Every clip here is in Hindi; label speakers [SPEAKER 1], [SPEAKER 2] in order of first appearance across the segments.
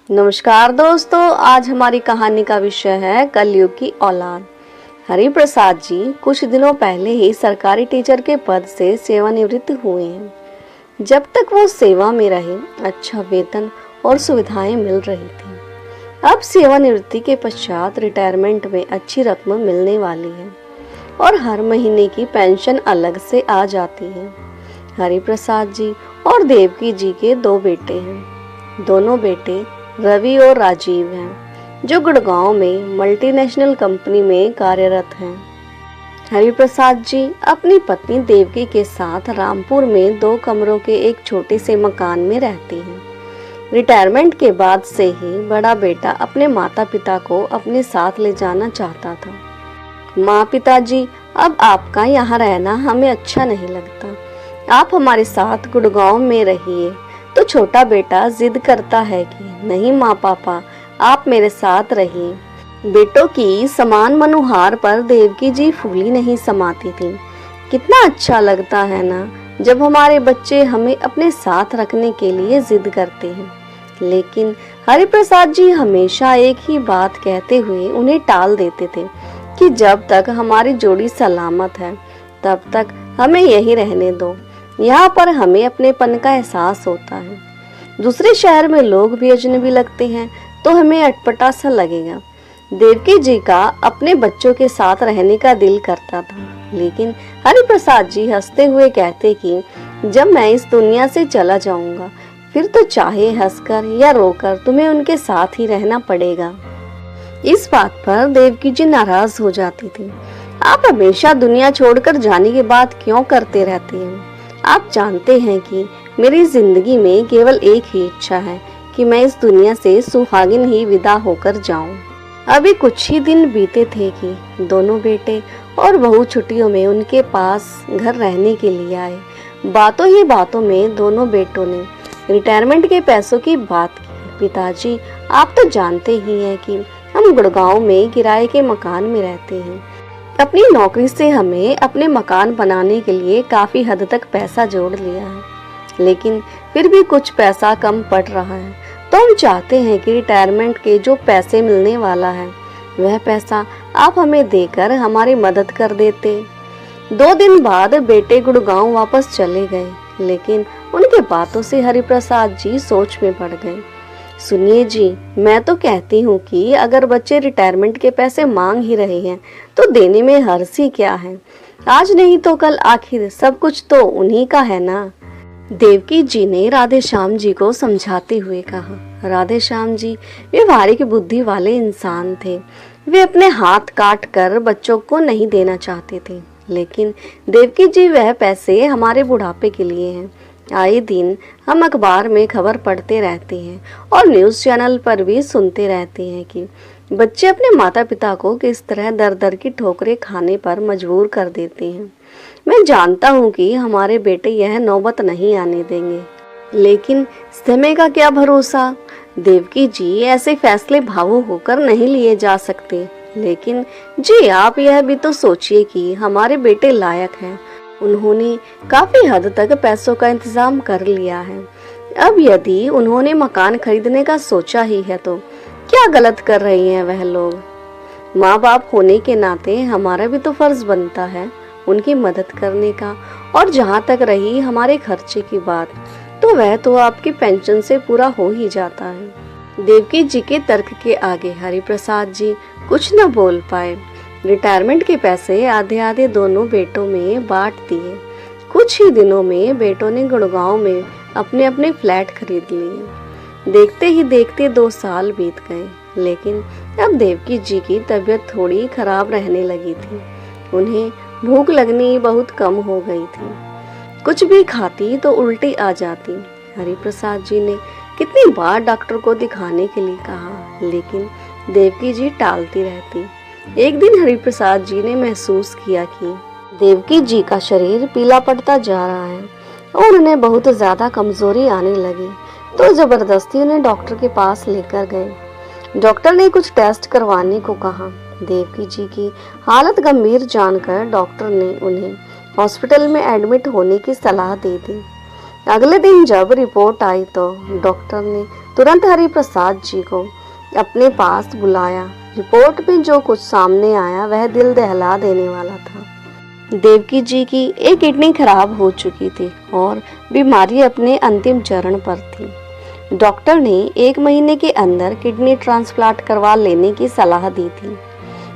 [SPEAKER 1] नमस्कार दोस्तों, आज हमारी कहानी का विषय है कलयुग की औलाद। हरि प्रसाद जी कुछ दिनों पहले ही सरकारी टीचर के पद से सेवानिवृत्त हुए हैं। जब तक वो सेवा में रहे, अच्छा वेतन और सुविधाएं मिल रही थी। अब सेवानिवृत्ति के पश्चात रिटायरमेंट में अच्छी रकम मिलने वाली है और हर महीने की पेंशन अलग से आ जाती है। हरि प्रसाद जी और देवकी जी के दो बेटे हैं। दोनों बेटे रवि और राजीव हैं, जो गुड़गांव में मल्टीनेशनल कंपनी में कार्यरत हैं। हरि प्रसाद जी अपनी पत्नी देवकी के साथ रामपुर में 2 कमरों के एक छोटे से मकान में रहती हैं। रिटायरमेंट के बाद से ही बड़ा बेटा अपने माता पिता को अपने साथ ले जाना चाहता था। माँ पिताजी, अब आपका यहाँ रहना हमें अच्छा नहीं लगता, आप हमारे साथ गुड़गांव में रहिए। तो छोटा बेटा जिद करता है कि नहीं माँ पापा, आप मेरे साथ रहिए। बेटों की समान मनुहार पर देवकी जी फूली नहीं समाती थी। कितना अच्छा लगता है ना जब हमारे बच्चे हमें अपने साथ रखने के लिए जिद करते हैं। लेकिन हरि प्रसाद जी हमेशा एक ही बात कहते हुए उन्हें टाल देते थे कि जब तक हमारी जोड़ी सलामत है तब तक हमें यही रहने दो, यहाँ पर हमें अपनेपन का एहसास होता है। दूसरे शहर में लोग भी अजनबी लगते हैं तो हमें अटपटा सा लगेगा। देवकी जी का अपने बच्चों के साथ रहने का दिल करता था, लेकिन हरि प्रसाद जी हंसते हुए कहते कि जब मैं इस दुनिया से चला जाऊंगा फिर तो चाहे हंसकर या रोकर तुम्हें उनके साथ ही रहना पड़ेगा। इस बात पर देवकी जी नाराज हो जाती थी। आप हमेशा दुनिया छोड़कर जाने की बात क्यों करते रहते हैं? आप जानते हैं कि मेरी जिंदगी में केवल एक ही इच्छा है कि मैं इस दुनिया से सुहागिन ही विदा होकर जाऊं। अभी कुछ ही दिन बीते थे कि दोनों बेटे और बहू छुट्टियों में उनके पास घर रहने के लिए आए। बातों ही बातों में दोनों बेटों ने रिटायरमेंट के पैसों की बात की। पिताजी, आप तो जानते ही हैं कि हम गुड़गांव में किराए के मकान में रहते हैं। अपनी नौकरी से हमें अपने मकान बनाने के लिए काफी हद तक पैसा जोड़ लिया है, लेकिन फिर भी कुछ पैसा कम पड़ रहा है। तो हम चाहते हैं कि रिटायरमेंट के जो पैसे मिलने वाला है वह पैसा आप हमें देकर हमारी मदद कर देते। 2 दिन बाद बेटे गुड़गांव वापस चले गए, लेकिन उनके बातों से हरि प्रसाद जी सोच में पड़ गए। सुनिए जी, मैं तो कहती हूँ कि अगर बच्चे रिटायरमेंट के पैसे मांग ही रहे हैं तो देने में हर्ज ही क्या है। आज नहीं तो कल आखिर सब कुछ तो उन्हीं का है ना। देवकी जी ने राधे श्याम जी को समझाते हुए कहा। राधे श्याम जी व्यवहारिक बुद्धि वाले इंसान थे। वे अपने हाथ काट कर बच्चों को नहीं देना चाहते थे, लेकिन देवकी जी वह पैसे हमारे बुढ़ापे के लिए हैं। आए दिन हम अखबार में खबर पढ़ते रहते हैं और न्यूज़ चैनल पर भी सुनते रहते हैं कि बच्चे अपने माता पिता को किस तरह दर दर की ठोकरें खाने पर मजबूर कर देते हैं। मैं जानता हूँ कि हमारे बेटे यह नौबत नहीं आने देंगे, लेकिन समय का क्या भरोसा। देवकी जी ऐसे फैसले भावुक होकर नहीं लिए जा सकते। लेकिन जी आप यह भी तो सोचिए कि हमारे बेटे लायक हैं। उन्होंने काफी हद तक पैसों का इंतजाम कर लिया है। अब यदि उन्होंने मकान खरीदने का सोचा ही है तो क्या गलत कर रही हैं वह लोग। माँ बाप होने के नाते हमारा भी तो फर्ज बनता है उनकी मदद करने का। और जहाँ तक रही हमारे खर्चे की बात, तो वह तो आपकी पेंशन से पूरा हो ही जाता है। देवकी जी के तर्क के आगे हरि प्रसाद जी कुछ न बोल पाए। रिटायरमेंट के पैसे आधे आधे दोनों बेटों में बांट दिए। कुछ ही दिनों में बेटों ने गुड़गांव में अपने अपने फ्लैट खरीद लिए। देखते ही देखते 2 साल बीत गए, लेकिन अब देवकी जी की तबीयत थोड़ी खराब रहने लगी थी। उन्हें भूख लगनी बहुत कम हो गई थी। कुछ भी खाती तो उल्टी आ जाती। हरि प्रसाद जी ने कितनी बार डॉक्टर को दिखाने के लिए कहा, लेकिन देवकी जी टालती रहती। एक दिन हरि प्रसाद जी ने महसूस किया कि देवकी जी का शरीर पीला पड़ता जा रहा है और उन्हें बहुत ज्यादा कमजोरी आने लगी। तो जबरदस्ती उन्हें डॉक्टर के पास लेकर गए। डॉक्टर ने कुछ टेस्ट करवाने को कहा। देवकी जी की हालत गंभीर जानकर डॉक्टर ने उन्हें हॉस्पिटल में एडमिट होने की सलाह दे दी। अगले दिन जब रिपोर्ट आई तो डॉक्टर ने तुरंत हरिप्रसाद जी को अपने पास बुलाया। रिपोर्ट में जो कुछ सामने आया वह दिल दहला देने वाला था। देवकी जी की एक किडनी खराब हो चुकी थी और बीमारी अपने अंतिम चरण पर थी। डॉक्टर ने 1 महीने के अंदर किडनी ट्रांसप्लांट करवा लेने की सलाह दी थी।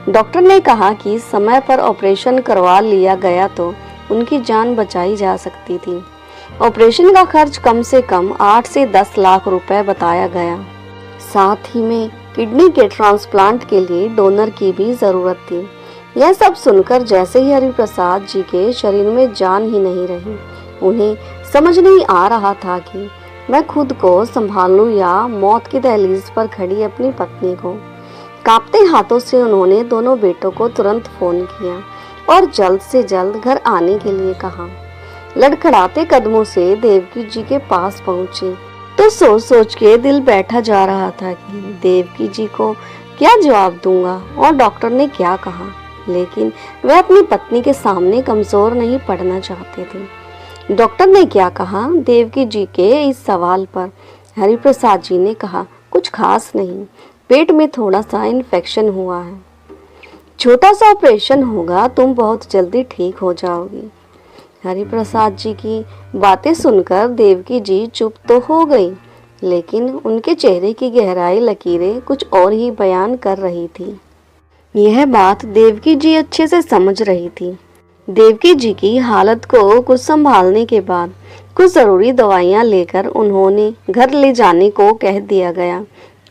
[SPEAKER 1] डॉक्टर ने कहा कि समय पर ऑपरेशन करवा लिया गया तो उनकी जान बचाई जा सकती थी। ऑपरेशन का खर्च कम से कम 8 से 10 लाख रुपए बताया गया। साथ ही में किडनी के ट्रांसप्लांट के लिए डोनर की भी जरूरत थी। यह सब सुनकर जैसे ही हरिप्रसाद जी के शरीर में जान ही नहीं रही। उन्हें समझ नहीं आ रहा था कि मैं खुद को संभालूं या मौत की दहलीज पर खड़ी अपनी पत्नी को। कांपते हाथों से उन्होंने दोनों बेटों को तुरंत फोन किया और जल्द से जल्द घर आने के लिए कहा। लड़खड़ाते कदमों से देवकी जी के पास पहुंची तो सोच सोच के दिल बैठा जा रहा था कि देवकी जी को क्या जवाब दूंगा और डॉक्टर ने क्या कहा। लेकिन वह अपनी पत्नी के सामने कमजोर नहीं पड़ना चाहते थे। डॉक्टर ने क्या कहा देवकी जी के इस सवाल पर हरिप्रसाद जी ने कहा, कुछ खास नहीं, पेट में थोड़ा सा इन्फेक्शन हुआ है, छोटा सा ऑपरेशन होगा, तुम बहुत जल्दी ठीक हो जाओगी। हरिप्रसाद जी की बातें सुनकर देवकी जी चुप तो हो गई, लेकिन उनके चेहरे की गहराई लकीरें कुछ और ही बयान कर रही थी। यह बात देवकी जी अच्छे से समझ रही थी। देवकी जी की हालत को कुछ संभालने के बाद कुछ जरूरी दवाइयां लेकर उन्होंने घर ले जाने को कह दिया गया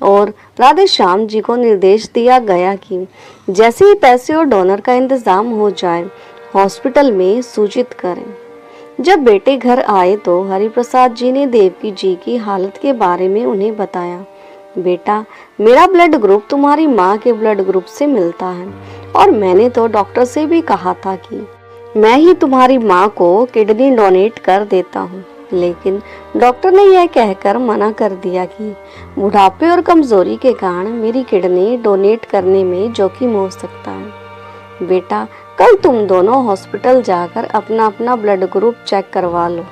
[SPEAKER 1] और राधे श्याम जी को निर्देश दिया गया कि जैसे ही पैसे और डोनर का इंतजाम हो जाए हॉस्पिटल में सूचित करें। जब बेटे घर आए तो हरिप्रसाद जी ने देवकी जी की हालत के बारे में उन्हें बताया। बेटा, मेरा ब्लड ग्रुप तुम्हारी माँ के ब्लड ग्रुप से मिलता है और मैंने तो डॉक्टर से भी कहा था कि मैं ही तुम्हारी माँ को किडनी डोनेट कर देता हूँ, लेकिन डॉक्टर ने यह कहकर मना कर दिया कि बुढ़ापे और कमजोरी के कारण मेरी किडनी डोनेट करने में जोखिम हो सकता है। बेटा, कल तुम दोनों हॉस्पिटल जाकर अपना अपना ब्लड ग्रुप चेक करवा लो।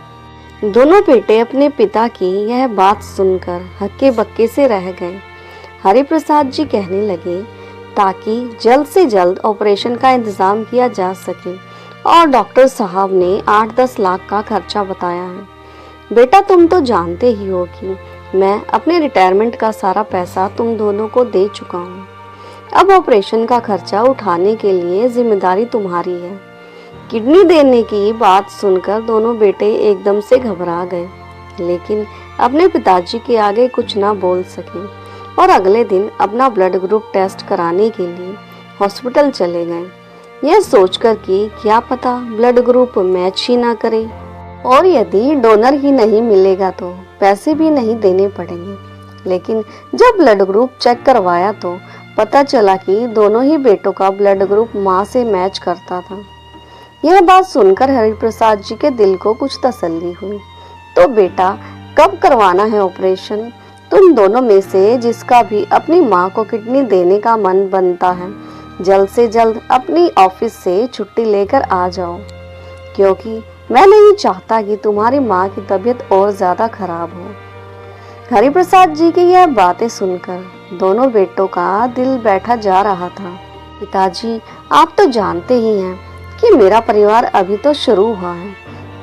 [SPEAKER 1] दोनों बेटे अपने पिता की यह बात सुनकर हक्के बक्के से रह गए। हरिप्रसाद जी कहने लगे, ताकि जल्द से जल्द ऑपरेशन का इंतजाम किया जा सके और डॉक्टर साहब ने 8-10 लाख का खर्चा बताया है। बेटा, तुम तो जानते ही हो कि मैं अपने रिटायरमेंट का सारा पैसा तुम दोनों को दे चुका हूँ। अब ऑपरेशन का खर्चा उठाने के लिए जिम्मेदारी तुम्हारी है। किडनी देने की बात सुनकर दोनों बेटे एकदम से घबरा गए, लेकिन अपने पिताजी के आगे कुछ ना बोल सके और अगले दिन अपना ब्लड ग्रुप टेस्ट कराने के लिए हॉस्पिटल चले गए, यह सोचकर कि क्या पता ब्लड ग्रुप मैच ही ना करे और यदि डोनर ही नहीं मिलेगा तो पैसे भी नहीं देने पड़ेंगे। लेकिन जब ब्लड ग्रुप चेक करवाया तो पता चला कि दोनों ही बेटों का ब्लड ग्रुप माँ से मैच करता था। यह बात सुनकर हरिप्रसाद जी के दिल को कुछ तसल्ली हुई। तो बेटा, कब करवाना है ऑपरेशन? तुम दोनों में से जिसका भी अपनी माँ को किडनी देने का मन बनता है, जल्द से जल्द अपनी ऑफिस से छुट्टी लेकर आ जाओ, क्योंकि मैं नहीं चाहता कि तुम्हारी माँ की तबीयत और ज्यादा खराब हो। हरिप्रसाद जी की यह बातें सुनकर दोनों बेटों का दिल बैठा जा रहा था। पिताजी, आप तो जानते ही हैं कि मेरा परिवार अभी तो शुरू हुआ है,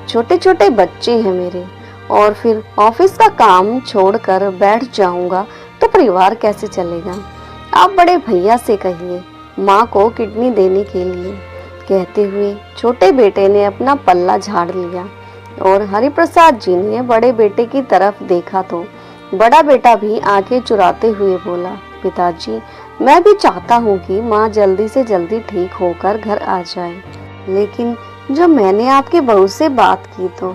[SPEAKER 1] छोटे छोटे बच्चे हैं मेरे, और फिर ऑफिस का काम छोड़कर बैठ जाऊंगा तो परिवार कैसे चलेगा। आप बड़े भैया से कहिए माँ को किडनी देने के लिए। कहते हुए छोटे बेटे ने अपना पल्ला झाड़ लिया और हरिप्रसाद जी ने बड़े बेटे की तरफ देखा तो बड़ा बेटा भी आंखें चुराते हुए बोला, पिताजी, मैं भी चाहता हूँ कि माँ जल्दी से जल्दी ठीक होकर घर आ जाए, लेकिन जब मैंने आपके बहू से बात की तो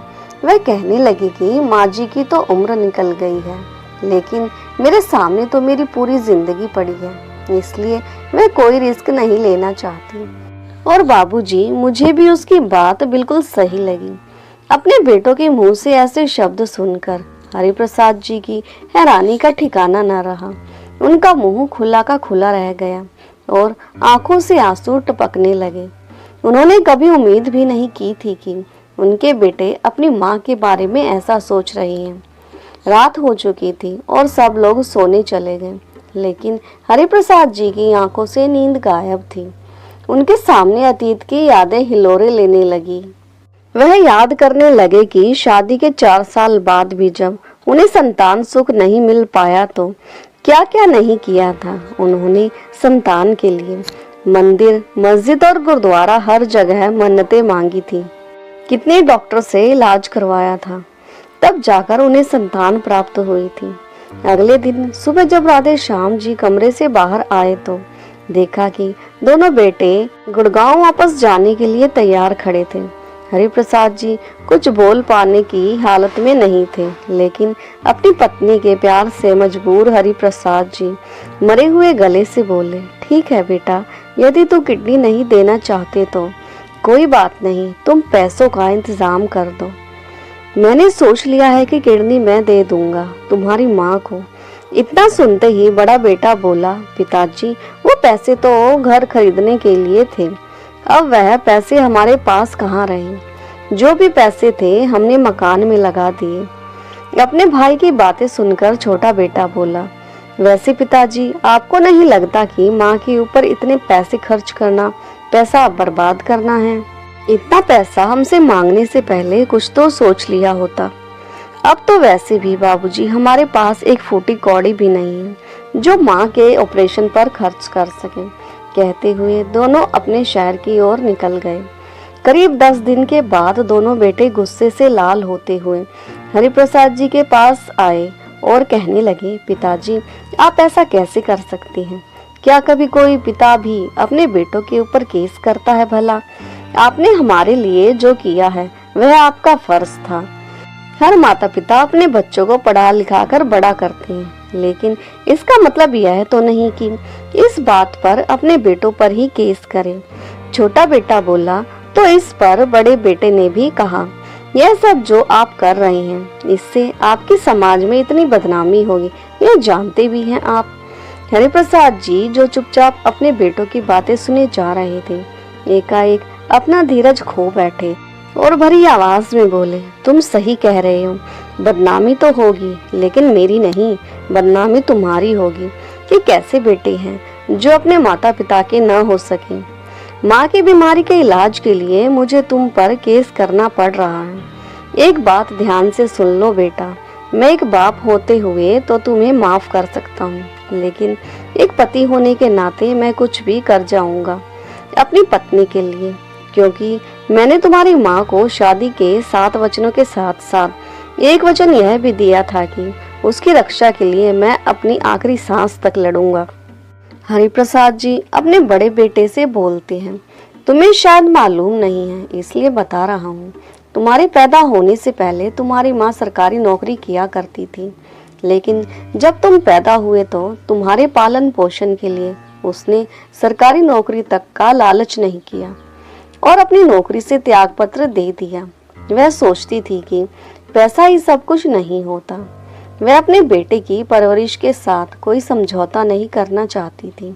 [SPEAKER 1] वह कहने लगी कि माँ जी की तो उम्र निकल गई है, लेकिन मेरे सामने तो मेरी पूरी जिंदगी पड़ी है, इसलिए मैं कोई रिस्क नहीं लेना चाहती। और बाबूजी, मुझे भी उसकी बात बिल्कुल सही लगी। अपने बेटों के मुंह से ऐसे शब्द सुनकर हरिप्रसाद जी की हैरानी का ठिकाना न रहा। उनका मुंह खुला का खुला रह गया और आंखों से आंसू टपकने लगे। उन्होंने कभी उम्मीद भी नहीं की थी कि उनके बेटे अपनी माँ के बारे में ऐसा सोच रहे हैं। रात हो चुकी थी और सब लोग सोने चले गए, लेकिन हरिप्रसाद जी की आंखों से नींद गायब थी। उनके सामने अतीत की यादें हिलोरे लेने लगी। वह याद करने लगे कि शादी के 4 साल बाद भी जब उन्हें संतान सुख नहीं मिल पाया तो क्या क्या नहीं किया था उन्होंने संतान के लिए। मंदिर, मस्जिद और गुरुद्वारा हर जगह मन्नतें मांगी थी। कितने डॉक्टर से इलाज करवाया था, तब जाकर उन्हें संतान प्राप्त हुई थी। अगले दिन सुबह जब राधे श्याम जी कमरे से बाहर आए तो देखा कि दोनों बेटे गुड़गांव वापस जाने के लिए तैयार खड़े थे। हरिप्रसाद जी कुछ बोल पाने की हालत में नहीं थे, लेकिन अपनी पत्नी के प्यार से मजबूर हरिप्रसाद जी मरे हुए गले से बोले, ठीक है बेटा, यदि तू किडनी नहीं देना चाहते तो कोई बात नहीं, तुम पैसों का इंतजाम कर दो। मैंने सोच लिया है कि किडनी मैं दे दूंगा तुम्हारी माँ को। इतना सुनते ही बड़ा बेटा बोला, पिताजी वो पैसे तो घर खरीदने के लिए थे, अब वह पैसे हमारे पास कहाँ रहे। जो भी पैसे थे हमने मकान में लगा दिए। अपने भाई की बातें सुनकर छोटा बेटा बोला, वैसे पिताजी आपको नहीं लगता कि माँ के ऊपर इतने पैसे खर्च करना पैसा बर्बाद करना है? इतना पैसा हमसे मांगने से पहले कुछ तो सोच लिया होता। अब तो वैसे भी बाबूजी हमारे पास एक फूटी कौड़ी भी नहीं है जो माँ के ऑपरेशन पर खर्च कर सके। कहते हुए दोनों अपने शहर की ओर निकल गए। करीब 10 दिन के बाद दोनों बेटे गुस्से से लाल होते हुए हरिप्रसाद जी के पास आए और कहने लगे, पिताजी आप ऐसा कैसे कर सकते हैं? क्या कभी कोई पिता भी अपने बेटों के ऊपर केस करता है भला? आपने हमारे लिए जो किया है वह आपका फर्ज था। हर माता पिता अपने बच्चों को पढ़ा लिखा कर बड़ा करते हैं, लेकिन इसका मतलब यह तो नहीं कि इस बात पर अपने बेटों पर ही केस करें। छोटा बेटा बोला तो इस पर बड़े बेटे ने भी कहा, यह सब जो आप कर रहे हैं इससे आपकी समाज में इतनी बदनामी होगी, यह जानते भी हैं आप। हरिप्रसाद जी जो चुपचाप अपने बेटों की बातें सुने जा रहे थे, एकाएक अपना धीरज खो बैठे और भरी आवाज में बोले, तुम सही कह रहे हो, बदनामी तो होगी लेकिन मेरी नहीं, बदनामी तुम्हारी होगी कि कैसे बेटे हैं जो अपने माता पिता के न हो सके। माँ की बीमारी के इलाज के लिए मुझे तुम पर केस करना पड़ रहा है। एक बात ध्यान से सुन लो बेटा, मैं एक बाप होते हुए तो तुम्हें माफ कर सकता हूँ, लेकिन एक पति होने के नाते मैं कुछ भी कर जाऊंगा अपनी पत्नी के लिए, क्योंकि मैंने तुम्हारी माँ को शादी के 7 वचनों के साथ साथ एक वचन यह भी दिया था कि उसकी रक्षा के लिए मैं अपनी आखिरी सांस तक लड़ूंगा। हरिप्रसाद जी अपने बड़े बेटे से बोलते हैं, तुम्हें शायद मालूम नहीं है इसलिए बता रहा हूँ, तुम्हारे पैदा होने से पहले तुम्हारी माँ सरकारी नौकरी किया करती थी, लेकिन जब तुम पैदा हुए तो तुम्हारे पालन पोषण के लिए उसने सरकारी नौकरी तक का लालच नहीं किया और अपनी नौकरी से त्याग पत्र दे दिया। वह सोचती थी कि पैसा ही सब कुछ नहीं होता। वह अपने बेटे की परवरिश के साथ कोई समझौता नहीं करना चाहती थी,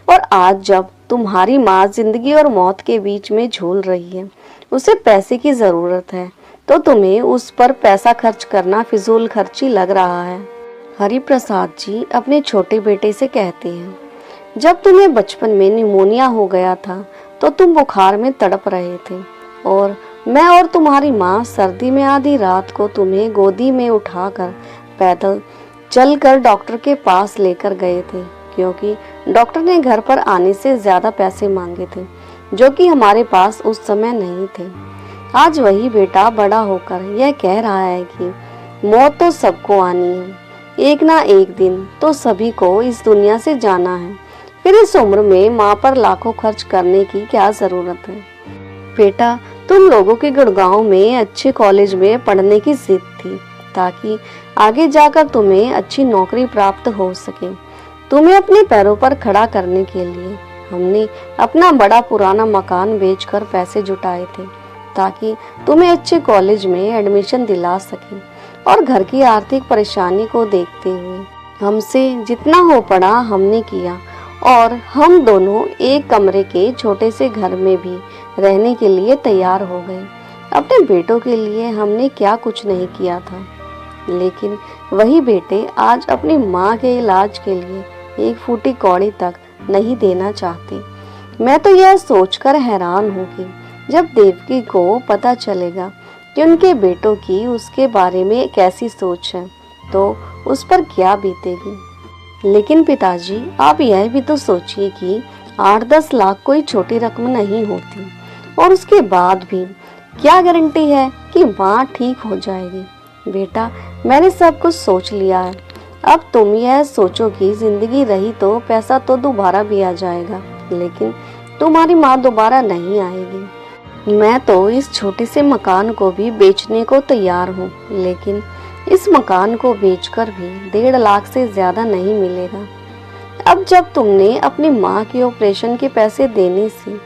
[SPEAKER 1] और आज जब तुम्हारी माँ जिंदगी और मौत के बीच में झूल रही है, उसे पैसे की जरूरत है, तो तुम्हें उस पर पैसा खर्च करना फिजूल खर्ची लग रहा है। हरिप्रसाद जी अपने छोटे बेटे से कहते हैं, जब तुम्हें बचपन में निमोनिया हो गया था तो तुम बुखार में तड़प रहे थे और मैं और तुम्हारी माँ सर्दी में आधी रात को तुम्हें गोदी में उठाकर पैदल चलकर डॉक्टर के पास लेकर गए थे, क्योंकि डॉक्टर ने घर पर आने से ज्यादा पैसे मांगे थे जो कि हमारे पास उस समय नहीं थे। आज वही बेटा बड़ा होकर यह कह रहा है कि मौत तो सबको आनी है, एक ना एक दिन तो सभी को इस दुनिया से जाना है, फिर इस उम्र में माँ पर लाखों खर्च करने की क्या जरूरत है। बेटा तुम लोगों के गुड़गांव में अच्छे कॉलेज में पढ़ने की जिद थी ताकि आगे जाकर तुम्हें अच्छी नौकरी प्राप्त हो सके। तुम्हें अपने पैरों पर खड़ा करने के लिए हमने अपना बड़ा पुराना मकान बेचकर पैसे जुटाए थे ताकि तुम्हें अच्छे कॉलेज में एडमिशन दिला सके, और घर की आर्थिक परेशानी को देखते हुए हमसे जितना हो पड़ा हमने किया, और हम दोनों एक कमरे के छोटे से घर में भी रहने के लिए तैयार हो गए। अपने बेटों के लिए हमने क्या कुछ नहीं किया था। लेकिन वही बेटे आज अपनी माँ के इलाज के लिए एक फूटी कौड़ी तक नहीं देना चाहते। मैं तो यह सोचकर हैरान हूँ कि जब देवकी को पता चलेगा कि उनके बेटों की उसके बारे में कैसी सोच है तो उस पर क्या बीतेगी। लेकिन पिताजी, आप यह भी तो सोचिए कि 8-10 लाख कोई छोटी रकम नहीं होती, और उसके बाद भी क्या गारंटी है कि माँ ठीक हो जाएगी। बेटा, मैंने सब कुछ सोच लिया है। अब तुम यह सोचो कि जिंदगी रही तो पैसा तो दोबारा भी आ जाएगा, लेकिन तुम्हारी माँ दोबारा नहीं आएगी। मैं तो इस छोटे से मकान को भी बेचने को तैयार हूँ, लेकिन इस मकान को बेचकर भी 1.5 लाख से ज्यादा नहीं मिलेगा। अब जब तुमने अपनी माँ के ऑपरेशन के पैसे देने से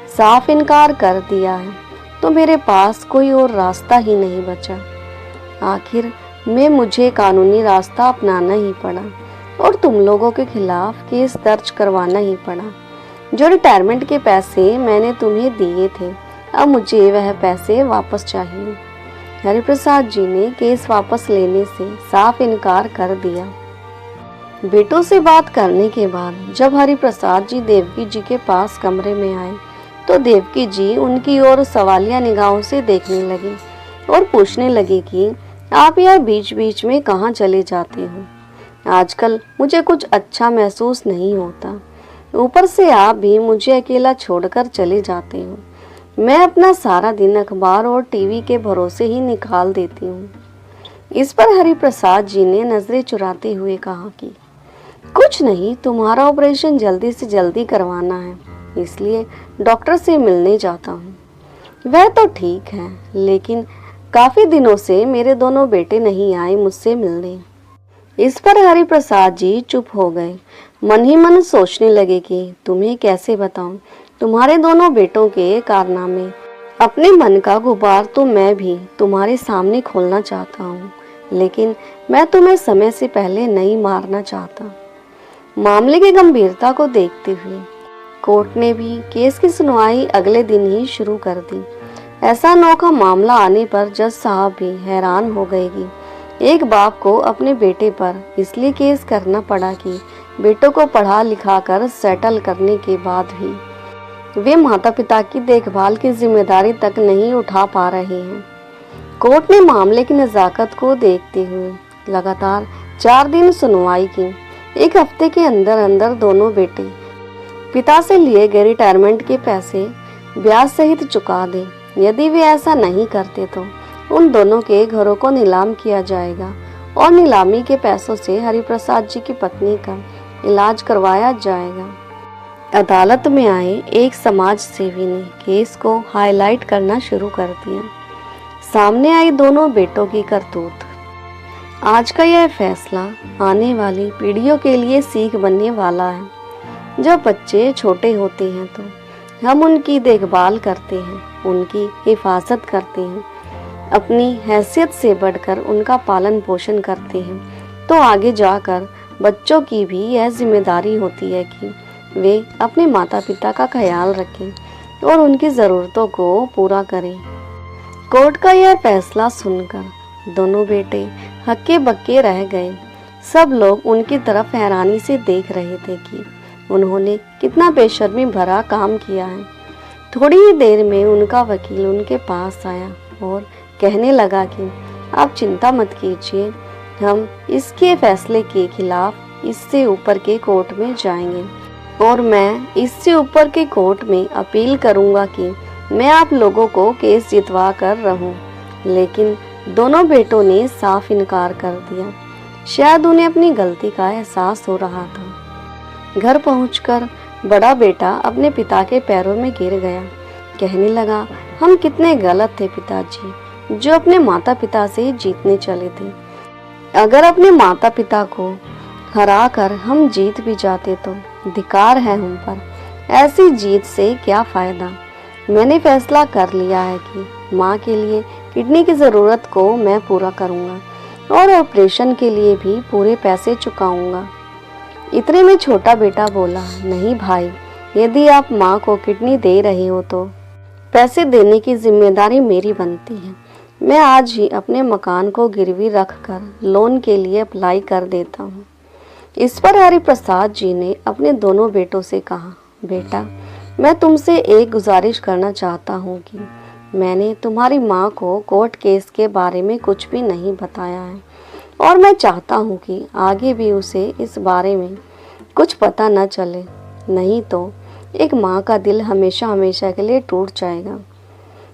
[SPEAKER 1] साफ इनकार कर दिया है तो मेरे पास कोई और रास्ता ही नहीं बचा। आखिर में मुझे कानूनी रास्ता अपनाना ही पड़ा और तुम लोगों के खिलाफ केस दर्ज करवाना ही पड़ा। जो रिटायरमेंट के पैसे मैंने तुम्हें दिए थे, अब मुझे वह पैसे वापस चाहिए। हरिप्रसाद जी ने केस वापस लेने से साफ इनकार कर दिया। बेटों से बात करने के बाद जब हरिप्रसाद जी देवकी जी के पास कमरे में आए तो देवकी जी उनकी ओर सवालिया निगाहों से देखने लगी और पूछने लगी कि आप यह बीच बीच में कहाँ चले जाते हो? आजकल मुझे कुछ अच्छा महसूस नहीं होता। ऊपर से आप भी मुझे अकेला छोड़कर चले जाते हो। मैं अपना सारा दिन अखबार और टीवी के भरोसे ही निकाल देती हूँ। इस पर हरिप्रसाद जी ने नजरें चुराते हुए कहा कि कुछ नहीं, तुम्हारा ऑपरेशन जल्दी से जल्दी करवाना है, इसलिए डॉक्टर से मिलने जाता हूँ। वह तो ठीक है, लेकिन काफी दिनों से मेरे दोनों बेटे नहीं आए मुझसे मिलने। इस पर हरिप्रसाद जी चुप हो गए। मन ही मन सोचने लगे कि तुम्हें कैसे बताऊं तुम्हारे दोनों बेटों के कारनामे। अपने मन का गुबार तो मैं भी तुम्हारे सामने खोलना चाहता हूँ, लेकिन मैं तुम्हें समय से पहले नहीं मारना चाहता। मामले की गंभीरता को देखते हुए कोर्ट ने भी केस की सुनवाई अगले दिन ही शुरू कर दी। ऐसा अनोखा मामला आने पर जज साहब भी हैरान हो गए कि एक बाप को अपने बेटे पर इसलिए केस करना पड़ा कि बेटों को पढ़ा लिखा कर सेटल करने के बाद भी वे माता पिता की देखभाल की जिम्मेदारी तक नहीं उठा पा रहे हैं। कोर्ट ने मामले की नज़ाकत को देखते हुए लगातार 4 दिन सुनवाई की। 1 हफ्ते के अंदर अंदर दोनों बेटे पिता से लिए गए रिटायरमेंट के पैसे ब्याज सहित चुका दें। यदि वे ऐसा नहीं करते तो उन दोनों के घरों को नीलाम किया जाएगा और नीलामी के पैसों से हरिप्रसाद जी की पत्नी का इलाज करवाया जाएगा। अदालत में आए एक समाज सेवी ने केस को हाईलाइट करना शुरू कर दिया। सामने आई दोनों बेटों की करतूत। आज का यह फैसला आने वाली पीढ़ियों के लिए सीख बनने वाला है। जब बच्चे छोटे होते हैं तो हम उनकी देखभाल करते हैं, उनकी हिफाजत करते हैं, अपनी हैसियत से बढ़कर उनका पालन पोषण करते हैं, तो आगे जाकर बच्चों की भी यह जिम्मेदारी होती है कि वे अपने माता पिता का ख्याल रखें और उनकी ज़रूरतों को पूरा करें। कोर्ट का यह फैसला सुनकर दोनों बेटे हक्के बक्के रह गए। सब लोग उनकी तरफ हैरानी से देख रहे थे कि उन्होंने कितना बेशर्मी भरा काम किया है। थोड़ी ही देर में उनका वकील उनके पास आया और कहने लगा कि आप चिंता मत कीजिए, हम इसके फैसले के खिलाफ इससे ऊपर के कोर्ट में जाएंगे और मैं इससे ऊपर के कोर्ट में अपील करूंगा कि मैं आप लोगों को केस जितवा कर रहूं। लेकिन दोनों बेटों ने साफ इनकार कर दिया। शायद उन्हें अपनी गलती का एहसास हो रहा था। घर पहुंचकर बड़ा बेटा अपने पिता के पैरों में गिर गया। कहने लगा, हम कितने गलत थे पिताजी, जो अपने माता पिता से जीतने चले थे। अगर अपने माता पिता को हरा कर हम जीत भी जाते तो धिक्कार है हम पर। ऐसी जीत से क्या फायदा। मैंने फैसला कर लिया है कि माँ के लिए किडनी की ज़रूरत को मैं पूरा करूँगा और ऑपरेशन के लिए भी पूरे पैसे चुकाऊंगा। इतने में छोटा बेटा बोला, नहीं भाई, यदि आप माँ को किडनी दे रहे हो तो पैसे देने की जिम्मेदारी मेरी बनती है। मैं आज ही अपने मकान को गिरवी रखकर लोन के लिए अप्लाई कर देता हूँ। इस पर हरिप्रसाद जी ने अपने दोनों बेटों से कहा, बेटा, मैं तुमसे एक गुजारिश करना चाहता हूँ कि मैंने तुम्हारी माँ को कोर्ट केस के बारे में कुछ भी नहीं बताया है और मैं चाहता हूँ कि आगे भी उसे इस बारे में कुछ पता न चले, नहीं तो एक माँ का दिल हमेशा हमेशा के लिए टूट जाएगा।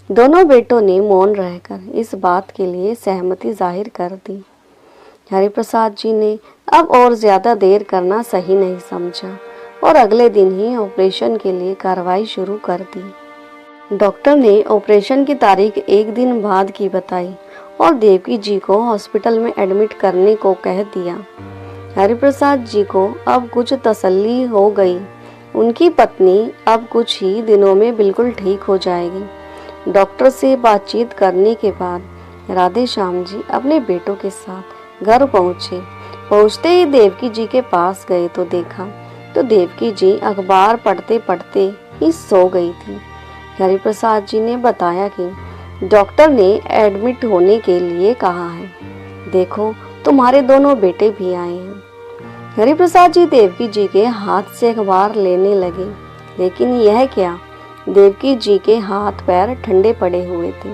[SPEAKER 1] दोनों बेटों ने मौन रहकर इस बात के लिए सहमति जाहिर कर दी। हरिप्रसाद जी ने अब और ज़्यादा देर करना सही नहीं समझा और अगले दिन ही ऑपरेशन के लिए कार्रवाई शुरू कर दी। डॉक्टर ने ऑपरेशन की तारीख एक दिन बाद की बताई और देवकी जी को हॉस्पिटल में एडमिट करने को कह दिया। हरिप्रसाद जी को अब कुछ तसल्ली हो गई। उनकी पत्नी अब कुछ ही दिनों में बिल्कुल ठीक हो जाएगी। डॉक्टर से बातचीत करने के बाद राधे श्याम जी अपने बेटों के साथ घर पहुंचे। पहुंचते ही देवकी जी के पास गए तो देखा तो देवकी जी अखबार पढ़ते पढ़ते ही सो गई थी। हरिप्रसाद जी ने बताया कि डॉक्टर ने एडमिट होने के लिए कहा है, देखो तुम्हारे दोनों बेटे भी आए हैं। हरिप्रसाद जी देवकी जी के हाथ से अखबार लेने लगे, लेकिन यह क्या, देवकी जी के हाथ पैर ठंडे पड़े हुए थे।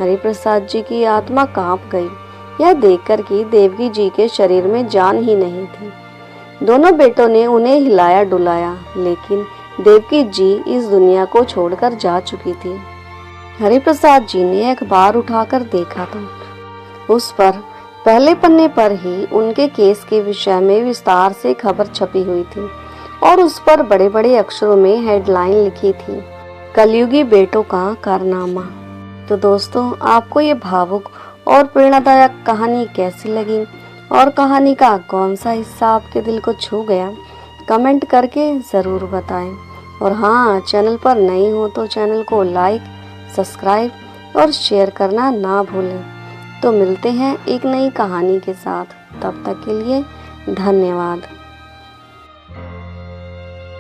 [SPEAKER 1] हरिप्रसाद जी की आत्मा कांप गई यह देखकर कि देवकी जी के शरीर में जान ही नहीं थी। दोनों बेटों ने उन्हें हिलाया डुलाया, लेकिन देवकी जी इस दुनिया को छोड़कर जा चुकी थी। हरिप्रसाद जी ने अखबार उठाकर देखा तो उस पर पहले पन्ने पर ही उनके केस के विषय में विस्तार से खबर छपी हुई थी और उस पर बड़े बड़े अक्षरों में हेडलाइन लिखी थी, कलयुगी बेटों का कारनामा। तो दोस्तों, आपको ये भावुक और प्रेरणादायक कहानी कैसी लगी और कहानी का कौन सा हिस्सा आपके दिल को छू गया, कमेंट करके ज़रूर बताएं। और हाँ, चैनल पर नए हो तो चैनल को लाइक, सब्सक्राइब और शेयर करना ना भूलें। तो मिलते हैं एक नई कहानी के साथ, तब तक के लिए धन्यवाद।